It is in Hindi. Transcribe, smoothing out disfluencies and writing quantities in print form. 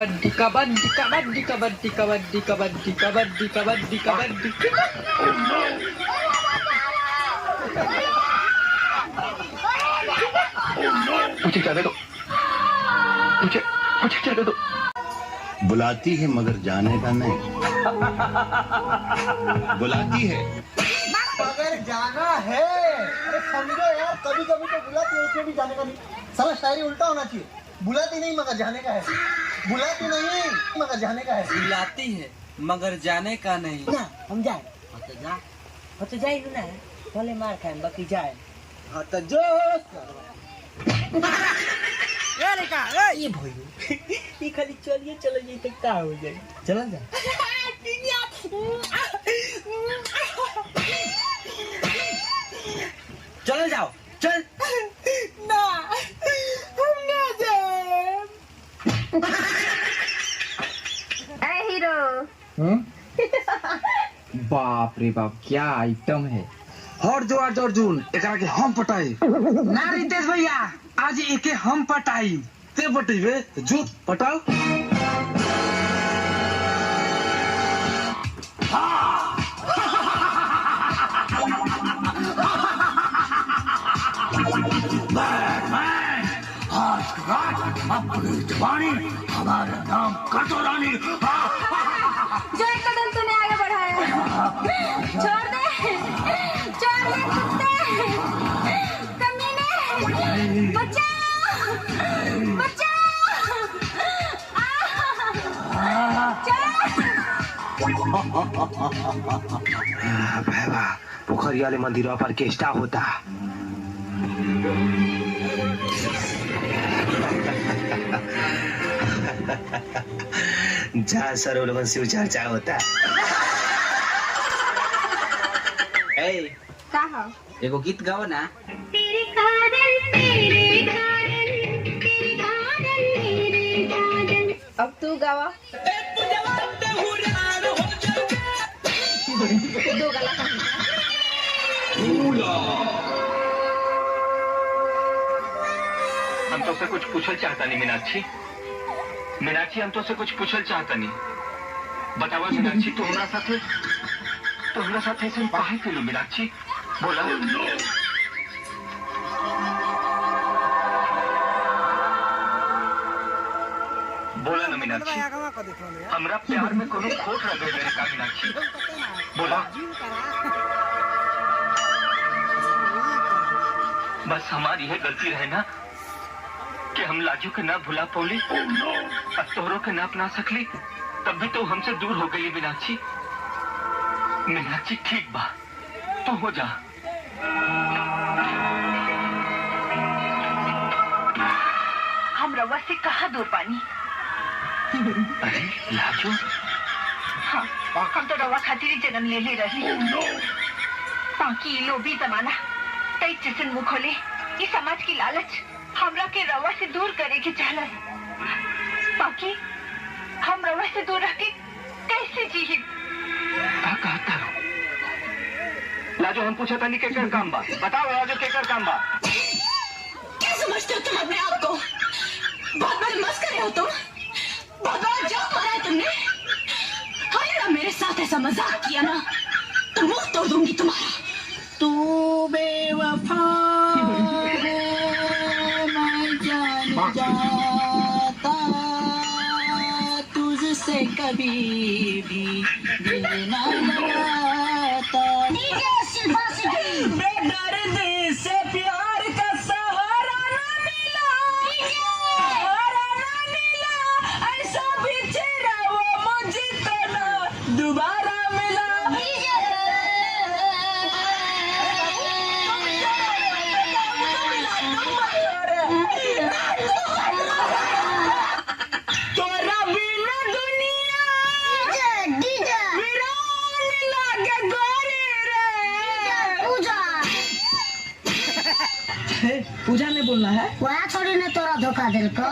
कबड्डी कबड्डी कबड्डी कबड्डी कबड्डी कबड्डी कबड्डी कबड्डी कबड्डी। मुझे क्या दे दो, मुझे मुझे क्या दे दो। बुलाती है मगर जाने का नहीं। बुलाती है मगर जाना है। अरे समझो यार, कभी कभी तो बुलाती है उसमें भी जाने का नहीं। साला शायरी उल्टा होना चाहिए। बुलाती नहीं मगर जाने का है। बुलाती नहीं मगर जाने का है। बुलाती है मगर जाने का नहीं। ना हम जाए तो जाए ना, भले मार खाए बाकी जाए। हाँ तो जो ये भइयो ये खाली चलिए चलो ये तक का हो जाए। चला जा चलो जाओ चल ना हम ना जाए। हीरो बाप रे बाप क्या आइटम है। और जो आज अर्जुन एकरा के हम पटाई ना रितेश भैया आज एके हम पटाई। ते पटेबे जो पटाओ। आज रात अपनी जवानी हमारे नाम कर दो रानी। जो एक कदम तूने आगे बढ़ाया छोड़ दे कुत्ते कमीने। बचाओ बचाओ भैया पोखरी वाले मंदिरों पर केष्टा होता। जहाँ सरोवर शिव चर्चा होता। कहा एगो गीत गाओ ना। तेरे कारण मेरे कारण अब तू गावा। दो गला हम तो से कुछ पूछल चाहता नहीं मीनाक्षी। मीनाक्षी हम तो से कुछ पूछल चाहता नहीं। बतावा मीनाक्षी तो हमरा साथे से काहे केलू मीनाक्षी बोला। बोला ना मीनाक्षी हमरा प्यार में कोनो खोट रह गई का मीनाक्षी बोला। बस हमारी है गलती रहे ना कि हम लाजू के ना भुला पौली और तोहरों के ना अपना सकली तब भी तो हमसे दूर हो गई मीनाक्षी। मीनाक्षी ठीक बा तो हो जा। हम रवा से कहाँ दूर पानी। अरे लाजू हाँ हम तो रवा खातिर ही जन्म ले रही। बाकी लोभी जमाना कई जिसन मुँह खोले ये समाज की लालच हमरा के रवा से दूर करे के चाहला। बाकी हम रवा से दूर रह के कैसे जी। कहता लाजो हम पूछा था नहीं केकर काम बा। बताओ लाजो केकर काम बा। क्या समझते हो तुम अपने आप को। बहुत बड़े मस्करे हो तुम। बहुत बड़ा जोक मारा है तुमने। अरे मेरे साथ ऐसा मजाक किया ना तो मुंह तोड़ दूंगी तुम्हारा। तू बेवफा मैं जान जाता तुझसे कभी भी दिल ना लगाता। बेदर्द से प्यार का सहारा ना मिला, सहारा ना मिला। ऐसा बिछड़ा वो मुझको ना दोबारा मिला। तोरा बिना दुनिया वीरान लागे गोरी रे। पूजा ने बोलना है वह थोड़ी ने तोरा धोखा दिल को।